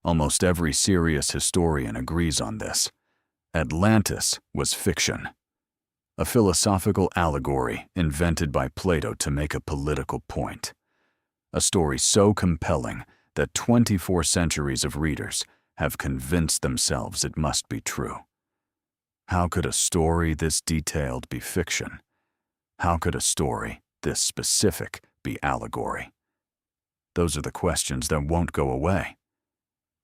Almost every serious historian agrees on this. Atlantis was fiction. A philosophical allegory invented by Plato to make a political point. A story so compelling that 24 centuries of readers have convinced themselves it must be true. How could a story this detailed be fiction? How could a story this specific be allegory? Those are the questions that won't go away.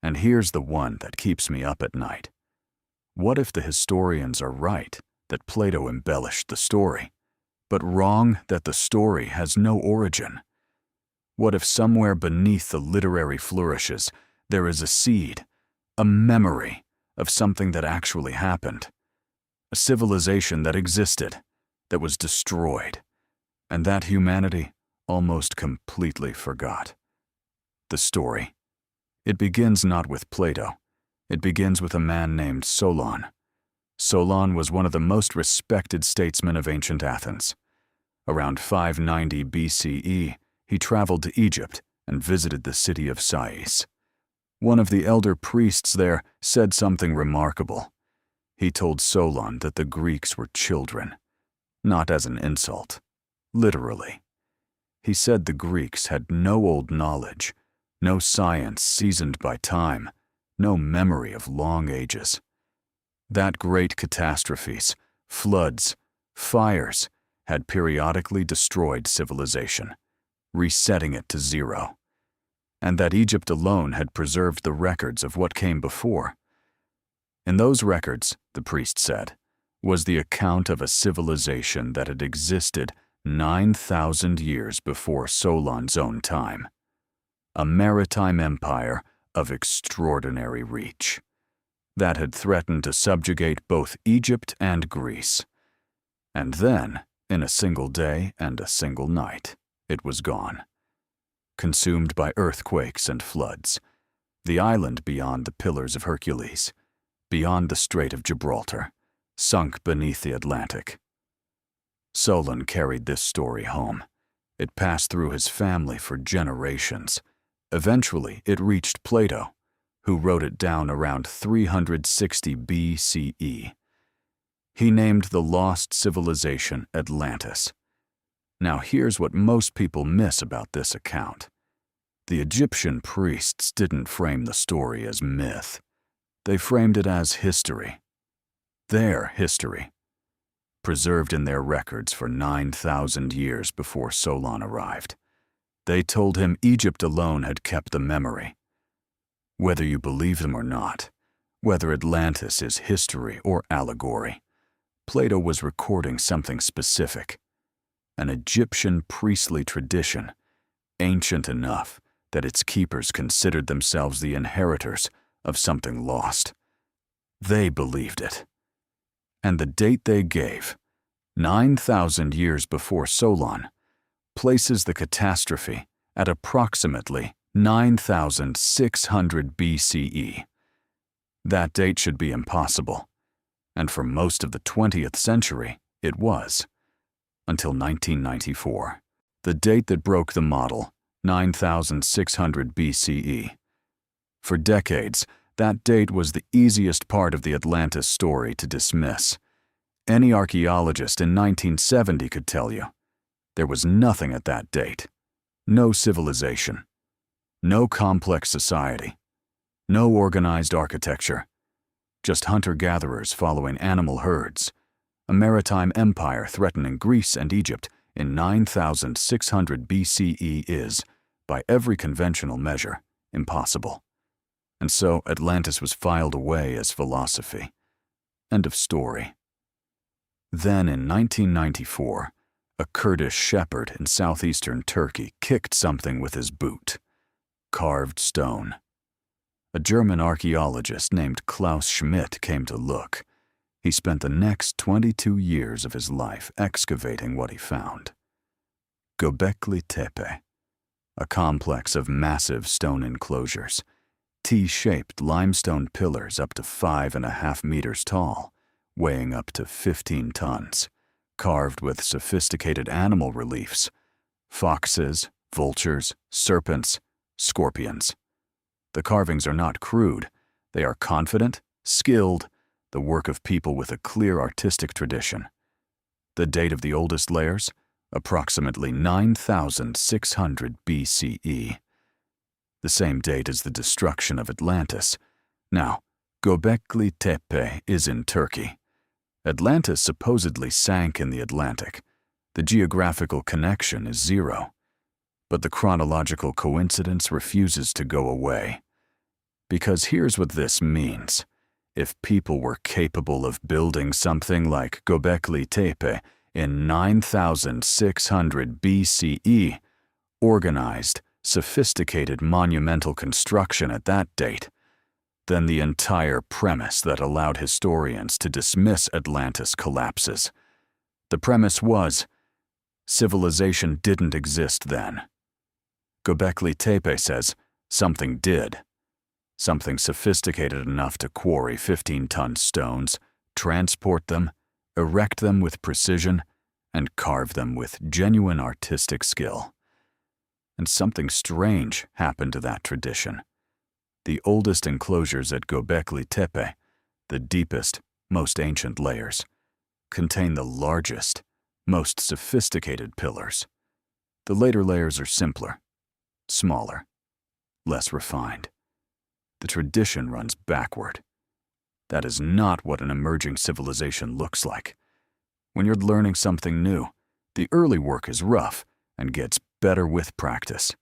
And here's the one that keeps me up at night. What if the historians are right that Plato embellished the story, but wrong that the story has no origin? What if somewhere beneath the literary flourishes there is a seed, a memory of something that actually happened? A civilization that existed, that was destroyed, and that humanity almost completely forgot. The story. It begins not with Plato. It begins with a man named Solon. Solon was one of the most respected statesmen of ancient Athens. Around 590 BCE, he traveled to Egypt and visited the city of Sais. One of the elder priests there said something remarkable. He told Solon that the Greeks were children, not as an insult, literally. He said the Greeks had no old knowledge, no science seasoned by time, no memory of long ages. That great catastrophes, floods, fires had periodically destroyed civilization, resetting it to zero, and that Egypt alone had preserved the records of what came before. In those records, the priest said, was the account of a civilization that had existed 9,000 years before Solon's own time. A maritime empire of extraordinary reach that had threatened to subjugate both Egypt and Greece. And then, in a single day and a single night, it was gone. Consumed by earthquakes and floods, the island beyond the Pillars of Hercules, beyond the Strait of Gibraltar, sunk beneath the Atlantic. Solon carried this story home. It passed through his family for generations. Eventually, it reached Plato, who wrote it down around 360 BCE. He named the lost civilization Atlantis. Now here's what most people miss about this account. The Egyptian priests didn't frame the story as myth. They framed it as history. Their history, preserved in their records for 9,000 years before Solon arrived. They told him Egypt alone had kept the memory. Whether you believe them or not, whether Atlantis is history or allegory, Plato was recording something specific, an Egyptian priestly tradition, ancient enough that its keepers considered themselves the inheritors of something lost. They believed it. And the date they gave, 9,000 years before Solon, places the catastrophe at approximately 9,600 BCE. That date should be impossible, and for most of the 20th century, it was. Until 1994, the date that broke the model, 9,600 BCE. For decades, that date was the easiest part of the Atlantis story to dismiss. Any archaeologist in 1970 could tell you. There was nothing at that date. No civilization. No complex society. No organized architecture. Just hunter-gatherers following animal herds. A maritime empire threatening Greece and Egypt in 9,600 BCE is, by every conventional measure, impossible. And so Atlantis was filed away as philosophy. End of story. Then in 1994, a Kurdish shepherd in southeastern Turkey kicked something with his boot. Carved stone. A German archaeologist named Klaus Schmidt came to look. He spent the next 22 years of his life excavating what he found. Göbekli Tepe, a complex of massive stone enclosures, T-shaped limestone pillars up to 5.5 meters tall, weighing up to 15 tons, carved with sophisticated animal reliefs, foxes, vultures, serpents, scorpions. The carvings are not crude. They are confident, skilled, the work of people with a clear artistic tradition. The date of the oldest layers? Approximately 9,600 BCE. The same date as the destruction of Atlantis. Now, Göbekli Tepe is in Turkey. Atlantis supposedly sank in the Atlantic. The geographical connection is zero. But the chronological coincidence refuses to go away. Because here's what this means. If people were capable of building something like Göbekli Tepe in 9,600 BCE, organized, sophisticated monumental construction at that date, then the entire premise that allowed historians to dismiss Atlantis collapses. The premise was, civilization didn't exist then. Göbekli Tepe says something did. Something sophisticated enough to quarry 15-ton stones, transport them, erect them with precision, and carve them with genuine artistic skill. And something strange happened to that tradition. The oldest enclosures at Göbekli Tepe, the deepest, most ancient layers, contain the largest, most sophisticated pillars. The later layers are simpler, smaller, less refined. The tradition runs backward. That is not what an emerging civilization looks like. When you're learning something new, the early work is rough and gets better with practice.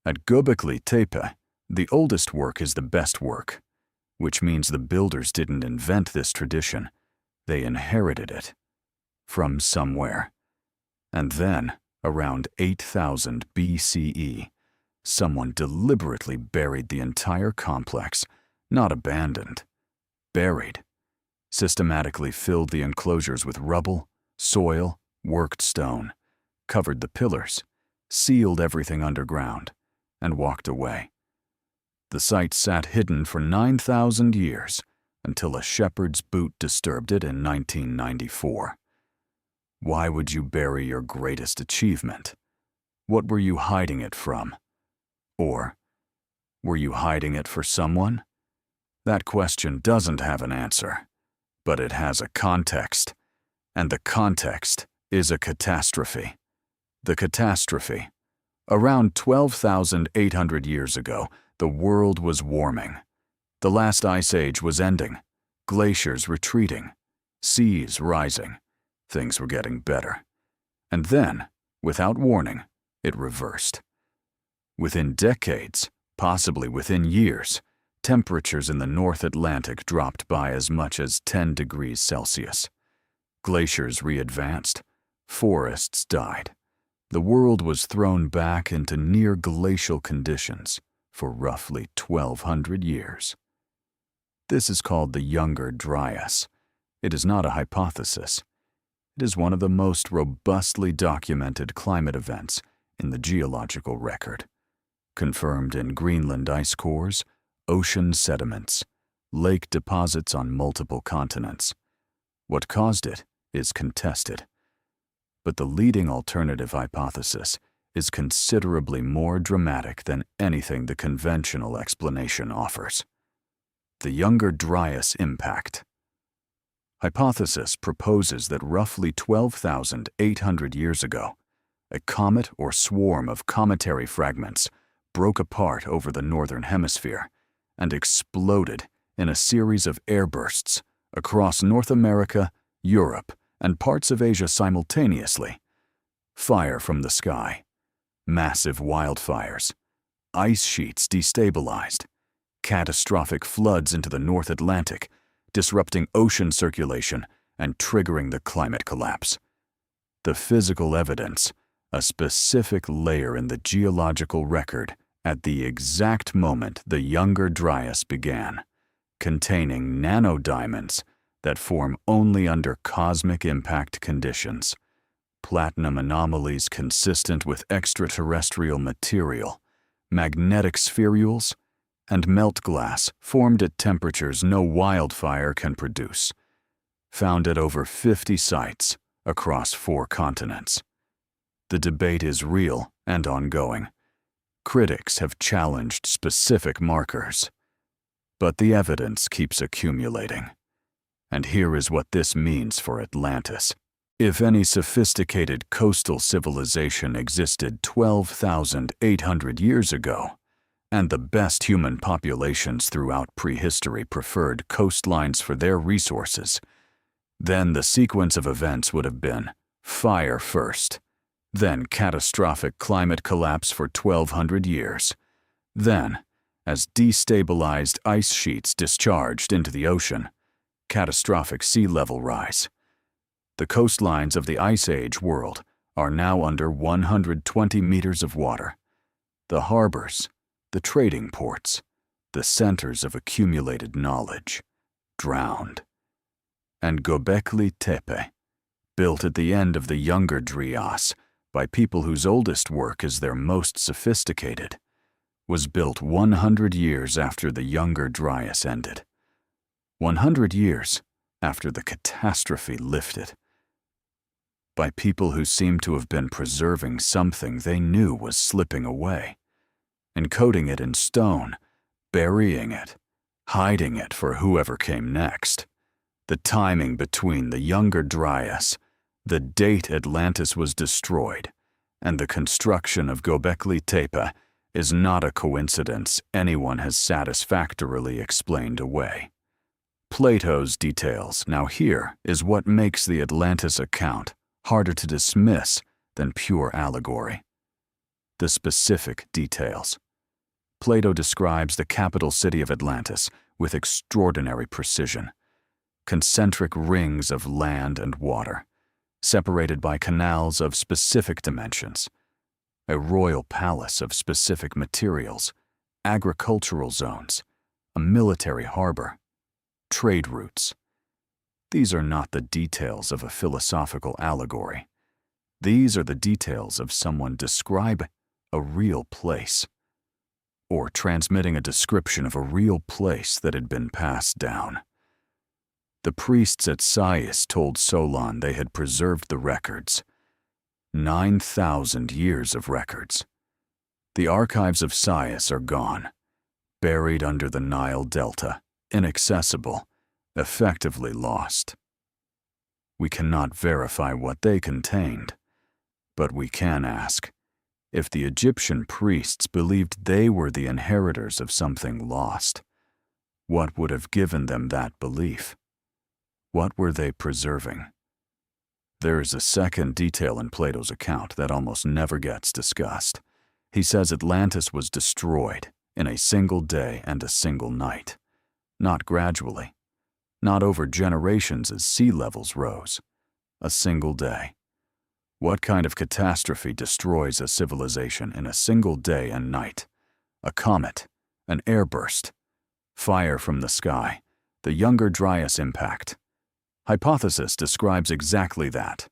At Göbekli Tepe, the oldest work is the best work, which means the builders didn't invent this tradition. They inherited it from somewhere. And then, around 8,000 BCE, someone deliberately buried the entire complex, not abandoned, buried, systematically filled the enclosures with rubble, soil, worked stone, covered the pillars, sealed everything underground, and walked away. The site sat hidden for 9,000 years until a shepherd's boot disturbed it in 1994. Why would you bury your greatest achievement? What were you hiding it from? Or, were you hiding it for someone? That question doesn't have an answer, but it has a context, and the context is a catastrophe. The catastrophe. Around 12,800 years ago, the world was warming. The last ice age was ending, glaciers retreating, seas rising. Things were getting better. And then, without warning, it reversed. Within decades, possibly within years, temperatures in the North Atlantic dropped by as much as 10 degrees Celsius. Glaciers re-advanced, forests died. The world was thrown back into near glacial conditions for roughly 1,200 years. This is called the Younger Dryas. It is not a hypothesis. It is one of the most robustly documented climate events in the geological record, confirmed in Greenland ice cores, ocean sediments, lake deposits on multiple continents. What caused it is contested. But the leading alternative hypothesis is considerably more dramatic than anything the conventional explanation offers. The Younger Dryas impact. Hypothesis proposes that roughly 12,800 years ago, a comet or swarm of cometary fragments broke apart over the northern hemisphere and exploded in a series of airbursts across North America, Europe, and parts of Asia simultaneously. Fire from the sky, massive wildfires, ice sheets destabilized, catastrophic floods into the North Atlantic, disrupting ocean circulation and triggering the climate collapse. The physical evidence, a specific layer in the geological record at the exact moment the Younger Dryas began, containing nanodiamonds that form only under cosmic impact conditions, platinum anomalies consistent with extraterrestrial material, magnetic spherules, and melt glass formed at temperatures no wildfire can produce, found at over 50 sites across 4 continents. The debate is real and ongoing. Critics have challenged specific markers, but the evidence keeps accumulating. And here is what this means for Atlantis. If any sophisticated coastal civilization existed 12,800 years ago, and the best human populations throughout prehistory preferred coastlines for their resources, then the sequence of events would have been fire first, then catastrophic climate collapse for 1,200 years, then, as destabilized ice sheets discharged into the ocean, catastrophic sea level rise. The coastlines of the Ice Age world are now under 120 meters of water. The harbors, the trading ports, the centers of accumulated knowledge, drowned. And Göbekli Tepe, built at the end of the Younger Dryas by people whose oldest work is their most sophisticated, was built 100 years after the Younger Dryas ended. 100 years after the catastrophe lifted. By people who seemed to have been preserving something they knew was slipping away, encoding it in stone, burying it, hiding it for whoever came next. The timing between the Younger Dryas, the date Atlantis was destroyed, and the construction of Göbekli Tepe is not a coincidence anyone has satisfactorily explained away. Plato's details. Now here is what makes the Atlantis account harder to dismiss than pure allegory. The specific details. Plato describes the capital city of Atlantis with extraordinary precision. Concentric rings of land and water, separated by canals of specific dimensions. A royal palace of specific materials, agricultural zones, a military harbor, trade routes. These are not the details of a philosophical allegory. These are the details of someone describing a real place, or transmitting a description of a real place that had been passed down. The priests at Sais told Solon they had preserved the records. 9,000 years of records. The archives of Sais are gone, buried under the Nile Delta, inaccessible, effectively lost. We cannot verify what they contained, but we can ask, if the Egyptian priests believed they were the inheritors of something lost, what would have given them that belief? What were they preserving? There is a second detail in Plato's account that almost never gets discussed. He says Atlantis was destroyed in a single day and a single night, not gradually, not over generations as sea levels rose. A single day. What kind of catastrophe destroys a civilization in a single day and night? A comet, an airburst, fire from the sky, the Younger Dryas impact. Hypothesis describes exactly that,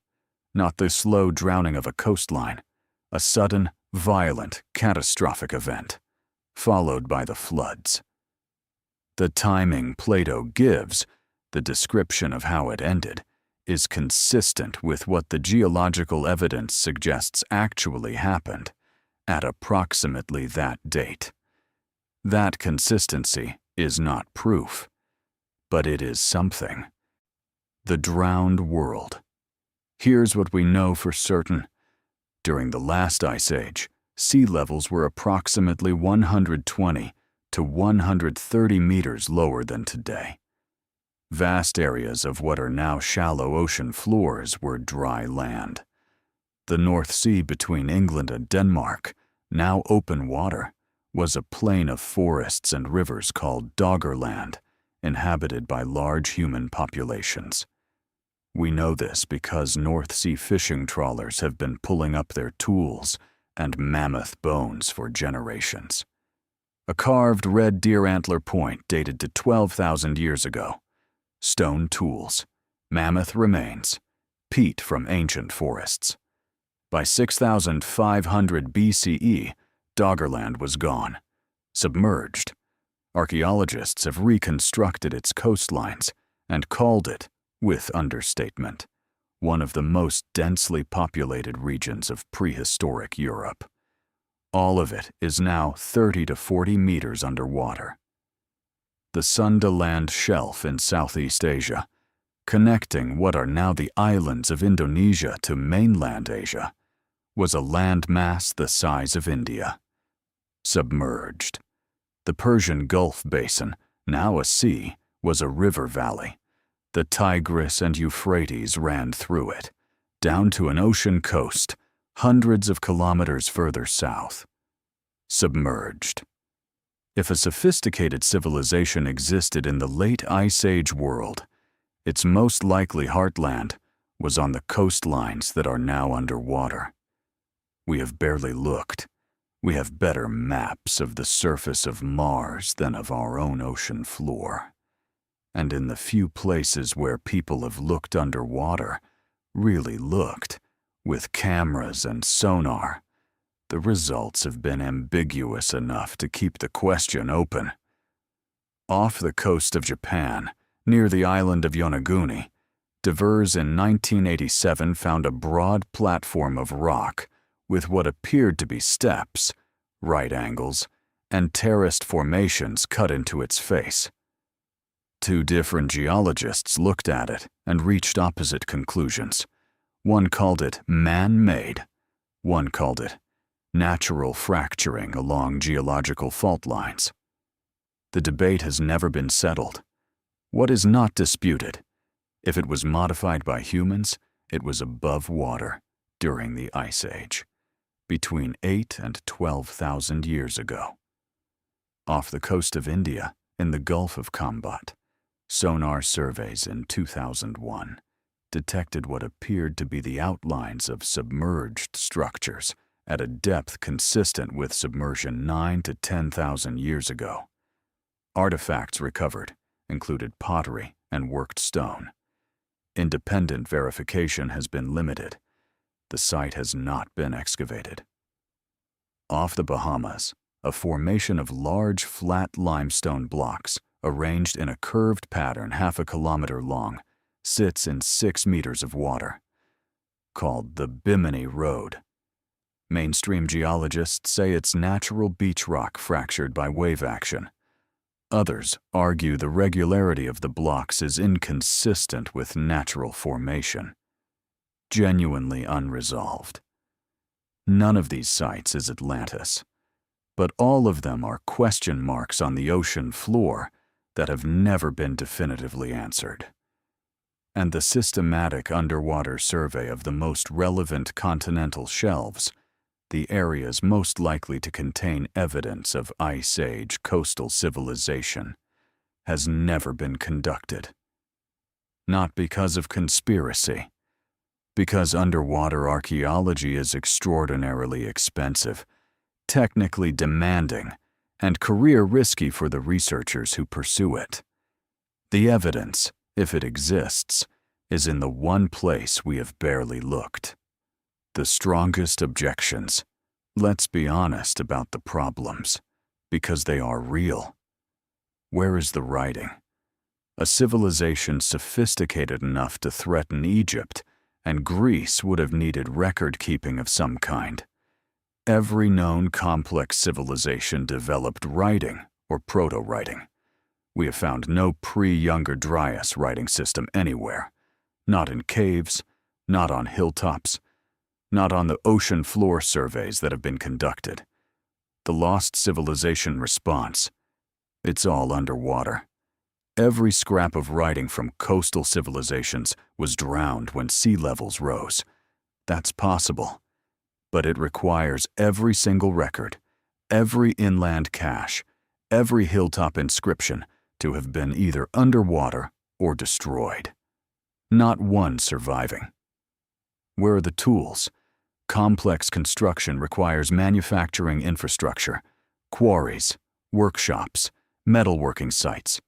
not the slow drowning of a coastline, a sudden, violent, catastrophic event, followed by the floods. The timing Plato gives, the description of how it ended, is consistent with what the geological evidence suggests actually happened at approximately that date. That consistency is not proof, but it is something. The drowned world. Here's what we know for certain. During the last ice age, sea levels were approximately 120 to 130 meters lower than today. Vast areas of what are now shallow ocean floors were dry land. The North Sea between England and Denmark, now open water, was a plain of forests and rivers called Doggerland, inhabited by large human populations. We know this because North Sea fishing trawlers have been pulling up their tools and mammoth bones for generations. A carved red deer antler point dated to 12,000 years ago. Stone tools, mammoth remains, peat from ancient forests. By 6,500 BCE, Doggerland was gone, submerged. Archaeologists have reconstructed its coastlines and called it, with understatement, one of the most densely populated regions of prehistoric Europe. All of it is now 30 to 40 meters underwater. The Sundaland Shelf in Southeast Asia, connecting what are now the islands of Indonesia to mainland Asia, was a landmass the size of India. Submerged. The Persian Gulf Basin, now a sea, was a river valley. The Tigris and Euphrates ran through it, down to an ocean coast, hundreds of kilometers further south. Submerged. If a sophisticated civilization existed in the late Ice Age world, its most likely heartland was on the coastlines that are now underwater. We have barely looked. We have better maps of the surface of Mars than of our own ocean floor. And in the few places where people have looked underwater, really looked, with cameras and sonar, the results have been ambiguous enough to keep the question open. Off the coast of Japan, near the island of Yonaguni, divers in 1987 found a broad platform of rock with what appeared to be steps, right angles, and terraced formations cut into its face. Two different geologists looked at it and reached opposite conclusions. One called it man-made. One called it natural fracturing along geological fault lines. The debate has never been settled. What is not disputed? If it was modified by humans, it was above water during the Ice Age, between 8,000 and 12,000 years ago. Off the coast of India, in the Gulf of Combat, sonar surveys in 2001 detected what appeared to be the outlines of submerged structures at a depth consistent with submersion 9,000 to 10,000 years ago. Artifacts recovered included pottery and worked stone. Independent verification has been limited. The site has not been excavated. Off the Bahamas, a formation of large flat limestone blocks arranged in a curved pattern half a kilometer long sits in 6 meters of water, called the Bimini Road. Mainstream geologists say it's natural beach rock fractured by wave action. Others argue the regularity of the blocks is inconsistent with natural formation. Genuinely unresolved. None of these sites is Atlantis, but all of them are question marks on the ocean floor that have never been definitively answered. And the systematic underwater survey of the most relevant continental shelves, the areas most likely to contain evidence of Ice Age coastal civilization, has never been conducted. Not because of conspiracy, because underwater archaeology is extraordinarily expensive, technically demanding, and career risky for the researchers who pursue it. The evidence, if it exists, is in the one place we have barely looked. The strongest objections. Let's be honest about the problems, because they are real. Where is the writing? A civilization sophisticated enough to threaten Egypt, and Greece would have needed record-keeping of some kind. Every known complex civilization developed writing or proto-writing. We have found no pre-Younger Dryas writing system anywhere, not in caves, not on hilltops, not on the ocean floor surveys that have been conducted. The lost civilization response, it's all underwater. Every scrap of writing from coastal civilizations was drowned when sea levels rose. That's possible, but it requires every single record, every inland cache, every hilltop inscription to have been either underwater or destroyed. Not one surviving. Where are the tools? Complex construction requires manufacturing infrastructure, quarries, workshops, metalworking sites.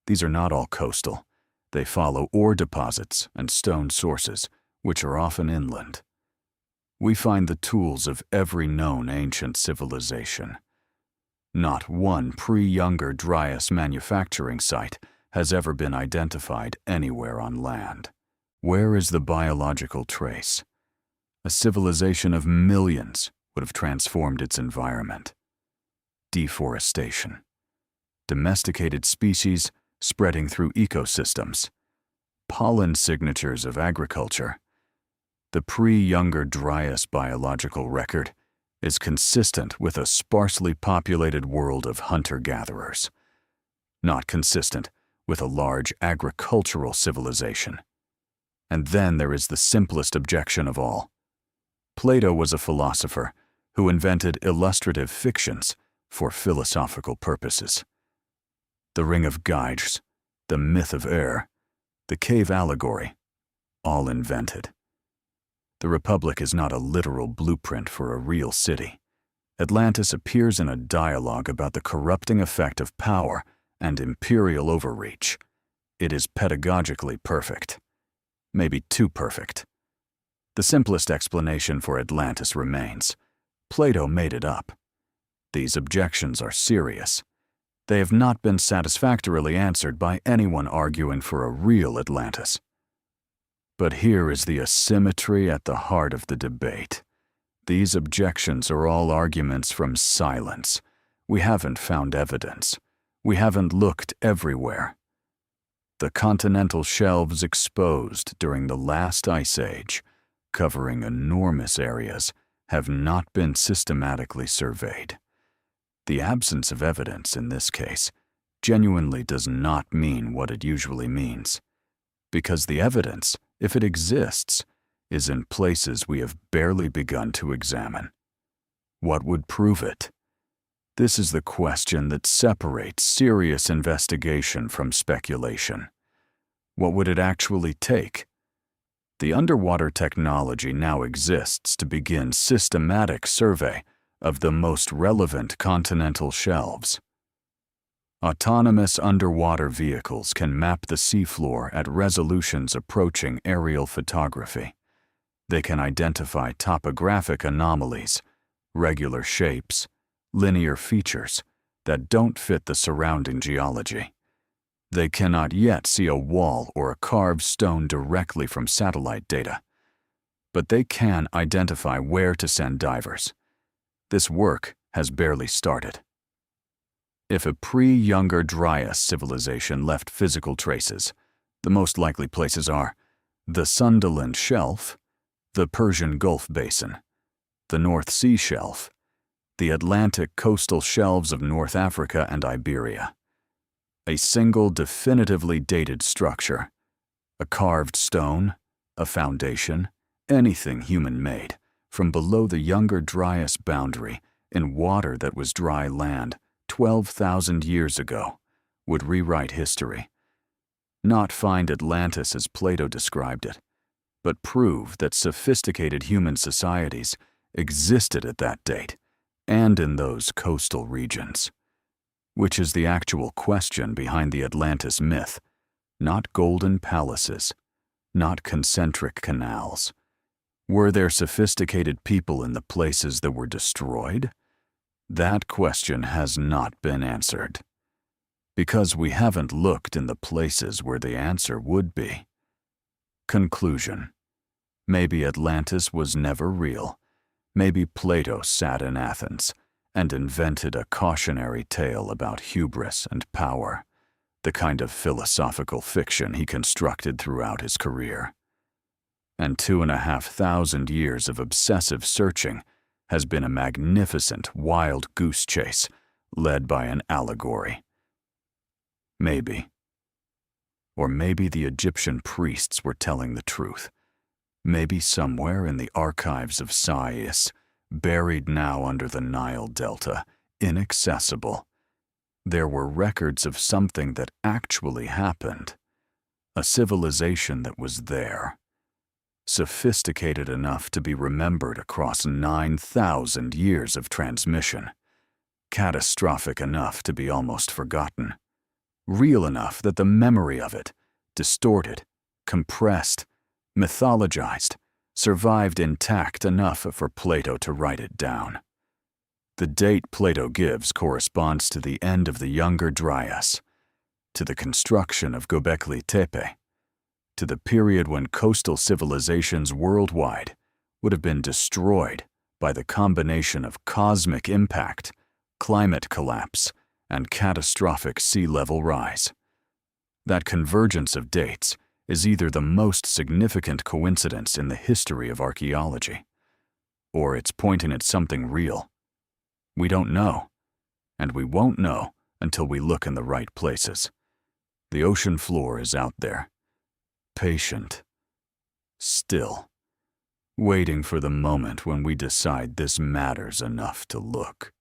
These are not all coastal. They follow ore deposits and stone sources, which are often inland. We find the tools of every known ancient civilization. Not one pre-Younger Dryas manufacturing site has ever been identified anywhere on land. Where is the biological trace? A civilization of millions would have transformed its environment. Deforestation. Domesticated species spreading through ecosystems. Pollen signatures of agriculture. The pre-Younger Dryas biological record is consistent with a sparsely populated world of hunter-gatherers, not consistent with a large agricultural civilization. And then there is the simplest objection of all. Plato was a philosopher who invented illustrative fictions for philosophical purposes. The Ring of Gyges, the myth of air, the cave allegory, all invented. The Republic is not a literal blueprint for a real city. Atlantis appears in a dialogue about the corrupting effect of power and imperial overreach. It is pedagogically perfect. Maybe too perfect. The simplest explanation for Atlantis remains. Plato made it up. These objections are serious. They have not been satisfactorily answered by anyone arguing for a real Atlantis. But here is the asymmetry at the heart of the debate. These objections are all arguments from silence. We haven't found evidence. We haven't looked everywhere. The continental shelves exposed during the last ice age, covering enormous areas, have not been systematically surveyed. The absence of evidence in this case genuinely does not mean what it usually means, because the evidence, if it exists, is in places we have barely begun to examine. What would prove it? This is the question that separates serious investigation from speculation. What would it actually take? The underwater technology now exists to begin systematic survey of the most relevant continental shelves. Autonomous underwater vehicles can map the seafloor at resolutions approaching aerial photography. They can identify topographic anomalies, regular shapes, linear features that don't fit the surrounding geology. They cannot yet see a wall or a carved stone directly from satellite data, but they can identify where to send divers. This work has barely started. If a pre-Younger Dryas civilization left physical traces, the most likely places are the Sundaland Shelf, the Persian Gulf Basin, the North Sea Shelf, the Atlantic coastal shelves of North Africa and Iberia. A single definitively dated structure, a carved stone, a foundation, anything human-made, from below the Younger Dryas boundary in water that was dry land 12,000 years ago, would rewrite history. Not find Atlantis as Plato described it, but prove that sophisticated human societies existed at that date and in those coastal regions. Which is the actual question behind the Atlantis myth, not golden palaces, not concentric canals. Were there sophisticated people in the places that were destroyed? That question has not been answered. Because we haven't looked in the places where the answer would be. Conclusion. Maybe Atlantis was never real. Maybe Plato sat in Athens and invented a cautionary tale about hubris and power, the kind of philosophical fiction he constructed throughout his career. And 2,500 years of obsessive searching has been a magnificent wild goose chase led by an allegory. Maybe. Or maybe the Egyptian priests were telling the truth. Maybe somewhere in the archives of Sais, buried now under the Nile Delta, inaccessible, there were records of something that actually happened. A civilization that was there. Sophisticated enough to be remembered across 9,000 years of transmission. Catastrophic enough to be almost forgotten. Real enough that the memory of it, distorted, compressed, mythologized, survived intact enough for Plato to write it down. The date Plato gives corresponds to the end of the Younger Dryas, to the construction of Göbekli Tepe, to the period when coastal civilizations worldwide would have been destroyed by the combination of cosmic impact, climate collapse, and catastrophic sea level rise. That convergence of dates is either the most significant coincidence in the history of archaeology, or it's pointing at something real. We don't know, and we won't know until we look in the right places. The ocean floor is out there, patient, still, waiting for the moment when we decide this matters enough to look.